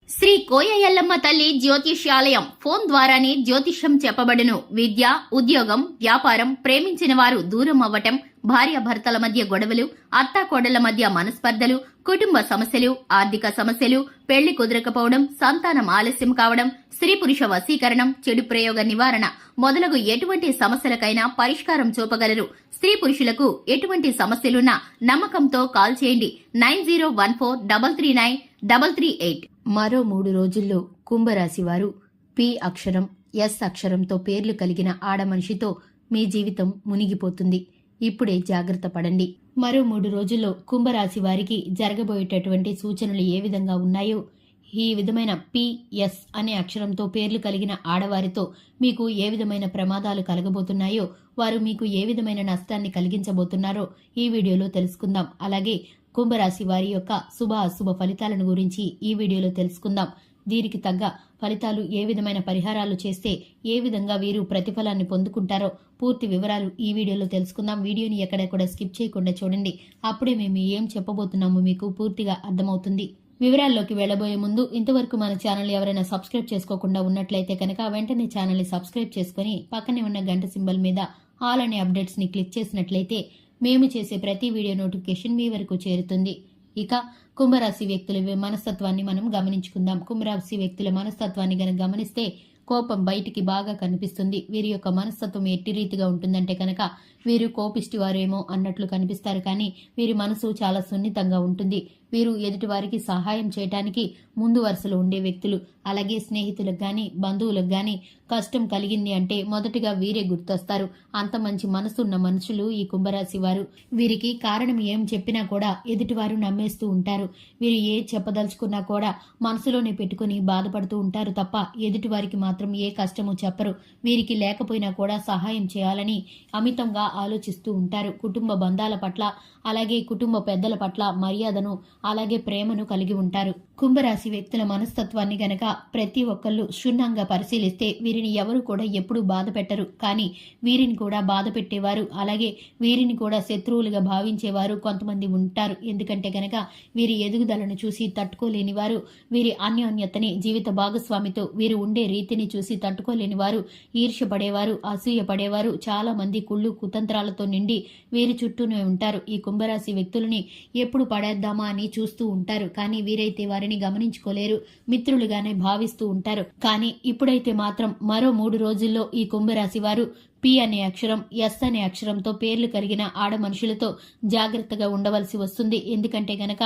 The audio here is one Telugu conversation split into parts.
శ్రీ కోయ ఎల్లమ్మ తల్లి జ్యోతిష్యాలయం ఫోన్ ద్వారానే జ్యోతిష్యం చెప్పబడును. విద్య, ఉద్యోగం, వ్యాపారం, ప్రేమించిన వారు దూరం అవ్వటం, భార్యాభర్తల మధ్య గొడవలు, అత్తాకోడళ్ల మధ్య మనస్పర్ధలు, కుటుంబ సమస్యలు, ఆర్థిక సమస్యలు, పెళ్లి కుదరకపోవడం, సంతానం ఆలస్యం కావడం, స్త్రీ పురుష వశీకరణం, చెడు ప్రయోగ నివారణ మొదలగు ఎటువంటి సమస్యలకైనా పరిష్కారం చూపగలరు. స్త్రీ పురుషులకు ఎటువంటి సమస్యలున్నా నమ్మకంతో కాల్ చేయండి. 9014339338. మరో 3 రోజుల్లో కుంభరాశి వారు పి అక్షరం, ఎస్ అక్షరంతో పేర్లు కలిగిన ఆడమనిషితో మీ జీవితం మునిగిపోతుంది. ఇప్పుడే జాగ్రత్త పడండి. మరో 3 రోజుల్లో కుంభరాశి వారికి జరగబోయేటటువంటి సూచనలు ఏ విధంగా ఉన్నాయో, ఈ విధమైన పిఎస్ అనే అక్షరంతో పేర్లు కలిగిన ఆడవారితో మీకు ఏ విధమైన ప్రమాదాలు కలగబోతున్నాయో, వారు మీకు ఏ విధమైన నష్టాన్ని కలిగించబోతున్నారో ఈ వీడియోలో తెలుసుకుందాం. అలాగే కుంభరాశి వారి యొక్క శుభ అశుభ ఫలితాలను గురించి ఈ వీడియోలో తెలుసుకుందాం. దీనికి తగ్గ ఫలితాలు, ఏ విధమైన పరిహారాలు చేస్తే ఏ విధంగా వీరు ప్రతిఫలాన్ని పొందుకుంటారో పూర్తి వివరాలు ఈ వీడియోలో తెలుసుకుందాం. వీడియోని ఎక్కడెక్కడ స్కిప్ చేయకుండా చూడండి. అప్పుడే మేము ఏం చెప్పబోతున్నామో మీకు పూర్తిగా అర్థమవుతుంది. వివరాల్లోకి వెళ్లబోయే ముందు ఇంతవరకు మన ఛానల్ ఎవరైనా సబ్స్క్రైబ్ చేసుకోకుండా ఉన్నట్లయితే కనుక వెంటనే ఛానల్ని సబ్స్క్రైబ్ చేసుకుని పక్కనే ఉన్న గంట సింబల్ మీద ఆల్ అనే అప్డేట్స్ ని క్లిక్ చేసినట్లయితే మేము చేసే ప్రతి వీడియో నోటిఫికేషన్ మీ వరకు చేరుతుంది. ఇక కుంభరాశి వ్యక్తుల మనస్తత్వాన్ని మనం గమనించుకుందాం. కుంభరాశి వ్యక్తుల మనస్తత్వాన్ని గనక గమనిస్తే కోపం బయటికి బాగా కనిపిస్తుంది. వీరి యొక్క మనస్తత్వం ఎట్టి రీతిగా ఉంటుందంటే కనుక వీరు కోపిష్టి వారేమో అన్నట్లు కనిపిస్తారు, కానీ వీరి మనసు చాలా సున్నితంగా ఉంటుంది. వీరు ఎదుటి వారికి సహాయం చేయటానికి ముందు వరుసలో ఉండే వ్యక్తులు. అలాగే స్నేహితులకు గాని, బంధువులకు గాని కష్టం కలిగింది అంటే మొదటిగా వీరే గుర్తొస్తారు. అంత మంచి మనసున్న మనుషులు ఈ కుంభరాశి వారు. వీరికి కారణం ఏం చెప్పినా కూడా ఎదుటివారు నమ్మేస్తూ ఉంటారు. వీరు ఏ చెప్పదలుచుకున్నా కూడా మనసులోనే పెట్టుకుని బాధపడుతూ ఉంటారు తప్ప ఎదుటి వారికి మాత్రం ఏ కష్టము చెప్పరు. వీరికి లేకపోయినా కూడా సహాయం చేయాలని అమితంగా ఆలోచిస్తూ ఉంటారు. కుటుంబ బంధాల పట్ల, అలాగే కుటుంబ పెద్దల పట్ల మర్యాదను, అలాగే ప్రేమను కలిగి ఉంటారు. కుంభరాశి వ్యక్తుల మనస్తత్వాన్ని గనక ప్రతి ఒక్కళ్ళు క్షుణ్ణంగా పరిశీలిస్తే వీరిని ఎవరు కూడా ఎప్పుడూ బాధ పెట్టరు. కానీ వీరిని కూడా బాధ పెట్టేవారు, అలాగే వీరిని కూడా శత్రువులుగా భావించేవారు కొంతమంది ఉంటారు. ఎందుకంటే గనక వీరి ఎదుగుదలను చూసి తట్టుకోలేని వారు, వీరి అన్యోన్యతని, జీవిత భాగస్వామితో వీరు ఉండే రీతిని చూసి తట్టుకోలేని వారు, ఈర్ష్యపడేవారు, అసూయపడేవారు, చాలా మంది కుళ్ళు కుతంత్రాలతో నిండి వీరి చుట్టూనే ఉంటారు. ఈ కుంభరాశి వ్యక్తులని ఎప్పుడు పడేద్దామా అని చూస్తూ ఉంటారు, కానీ వీరైతే వారిని గమనించుకోలేరు, మిత్రులుగానే భావిస్తూ ఉంటారు. కానీ ఇప్పుడైతే మాత్రం మరో 3 రోజుల్లో ఈ కుంభరాశి వారు పి అనే అక్షరం, ఎస్ అనే అక్షరంతో పేర్లు కలిగిన ఆడ మనుషులతో జాగ్రత్తగా ఉండవలసి వస్తుంది. ఎందుకంటే గనక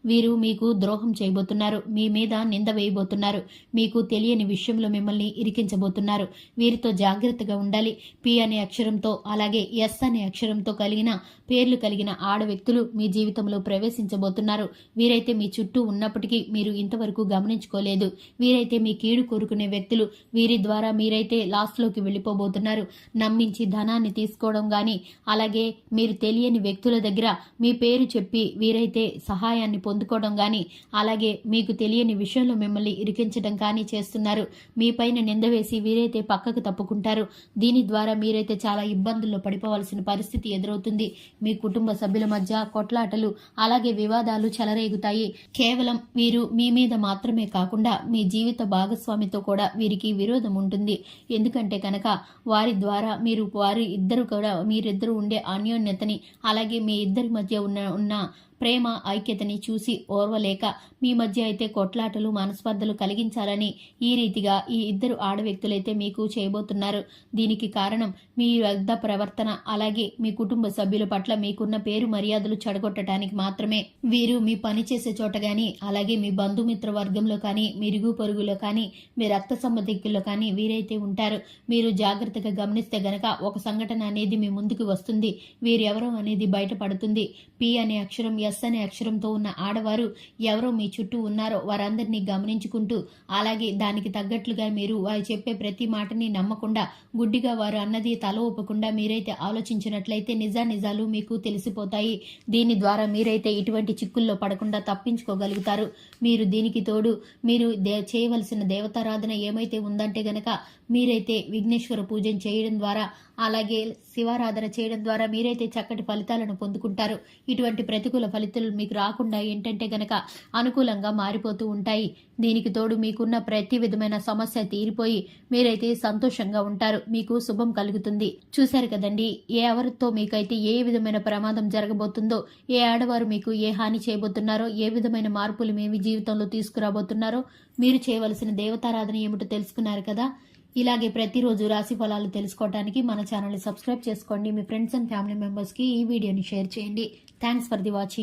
వీరు మీకు ద్రోహం చేయబోతున్నారు, మీ మీద నింద వేయబోతున్నారు, మీకు తెలియని విషయంలో మిమ్మల్ని ఇరికించబోతున్నారు. వీరితో జాగ్రత్తగా ఉండాలి. పి అనే అక్షరంతో, అలాగే ఎస్ అనే అక్షరంతో కలిగిన పేర్లు కలిగిన ఆడ వ్యక్తులు మీ జీవితంలో ప్రవేశించబోతున్నారు. వీరైతే మీ చుట్టూ ఉన్నప్పటికీ మీరు ఇంతవరకు గమనించుకోలేదు. వీరైతే మీ కీడు కోరుకునే వ్యక్తులు. వీరి ద్వారా మీరైతే లాస్ట్లోకి వెళ్లిపోబోతున్నారు. నమ్మించి ధనాన్ని తీసుకోవడం గాని, అలాగే మీరు తెలియని వ్యక్తుల దగ్గర మీ పేరు చెప్పి వీరైతే సహాయాన్ని పొందుకోవడం గాని, అలాగే మీకు తెలియని విషయంలో మిమ్మల్ని ఇరికించడం కానీ చేస్తున్నారు. మీ పైన నింద వేసి వీరైతే పక్కకు తప్పుకుంటారు. దీని ద్వారా మీరైతే చాలా ఇబ్బందుల్లో పడిపోవాల్సిన పరిస్థితి ఎదురవుతుంది. మీ కుటుంబ సభ్యుల మధ్య కొట్లాటలు, అలాగే వివాదాలు చెలరేగుతాయి. కేవలం వీరు మీ మీద మాత్రమే కాకుండా మీ జీవిత భాగస్వామితో కూడా వీరికి విరోధం ఉంటుంది. ఎందుకంటే కనుక వారి ద్వారా మీరిద్దరు ఉండే అన్యోన్యతని, అలాగే మీ ఇద్దరి మధ్య ఉన్న ప్రేమ ఐక్యతని చూసి ఓర్వలేక మీ మధ్య అయితే కొట్లాటలు, మనస్పర్ధలు కలిగించాలని ఈ రీతిగా ఈ ఇద్దరు ఆడ వ్యక్తులైతే మీకు చేయబోతున్నారు. దీనికి కారణం మీ వద్ద ప్రవర్తన, అలాగే మీ కుటుంబ సభ్యుల పట్ల మీకున్న పేరు మర్యాదలు చెడగొట్టడానికి మాత్రమే. వీరు మీ పని చేసే చోట గాని, అలాగే మీ బంధుమిత్ర వర్గంలో కానీ, మీ ఇరుగు పొరుగులో కానీ, మీ రక్త సంబంధికుల్లో కానీ వీరైతే ఉంటారు. మీరు జాగ్రత్తగా గమనిస్తే గనక ఒక సంఘటన అనేది మీ ముందుకు వస్తుంది. వీరెవరో అనేది బయటపడుతుంది. పి అనే అక్షరం, ఎస్ అనే అక్షరంతో ఉన్న ఆడవారు ఎవరో మీ చుట్టూ ఉన్నారో వారందరినీ గమనించుకుంటూ, అలాగే దానికి తగ్గట్లుగా మీరు వారు చెప్పే ప్రతి మాటని నమ్మకుండా, గుడ్డిగా వారు అన్నది తల ఊపకుండా మీరైతే ఆలోచించినట్లయితే నిజాలు మీకు తెలిసిపోతాయి. దీని ద్వారా మీరైతే ఇటువంటి చిక్కుల్లో పడకుండా తప్పించుకోగలుగుతారు. మీరు దీనికి తోడు మీరు చేయవలసిన దేవతారాధన ఏమైతే ఉందంటే గనక మీరైతే విఘ్నేశ్వర పూజను చేయడం ద్వారా, అలాగే శివారాధన చేయడం ద్వారా మీరైతే చక్కటి ఫలితాలను పొందుకుంటారు. ఇటువంటి ప్రతికూల ఫలితాలు మీకు రాకుండా ఏంటంటే గనక అనుకూలంగా మారిపోతూ ఉంటాయి. దీనికి తోడు మీకున్న ప్రతి విధమైన సమస్య తీరిపోయి మీరైతే సంతోషంగా ఉంటారు. మీకు శుభం కలుగుతుంది. చూశారు కదండి, ఎవరితో మీకైతే ఏ విధమైన ప్రమాదం జరగబోతుందో, ఏ ఆడవారు మీకు ఏ హాని చేయబోతున్నారో, ఏ విధమైన మార్పులు మీ జీవితంలో తీసుకురాబోతున్నారో, మీరు చేయవలసిన దేవతారాధన ఏమిటో తెలుసుకున్నారు కదా. ఇలాగే ప్రతిరోజు రాశి ఫలాలు తెలుసుకోవడానికి మన ఛానల్ని సబ్స్క్రైబ్ చేసుకోండి. మీ ఫ్రెండ్స్ అండ్ ఫ్యామిలీ మెంబర్స్కి ఈ వీడియోని షేర్ చేయండి. Thanks for the watching.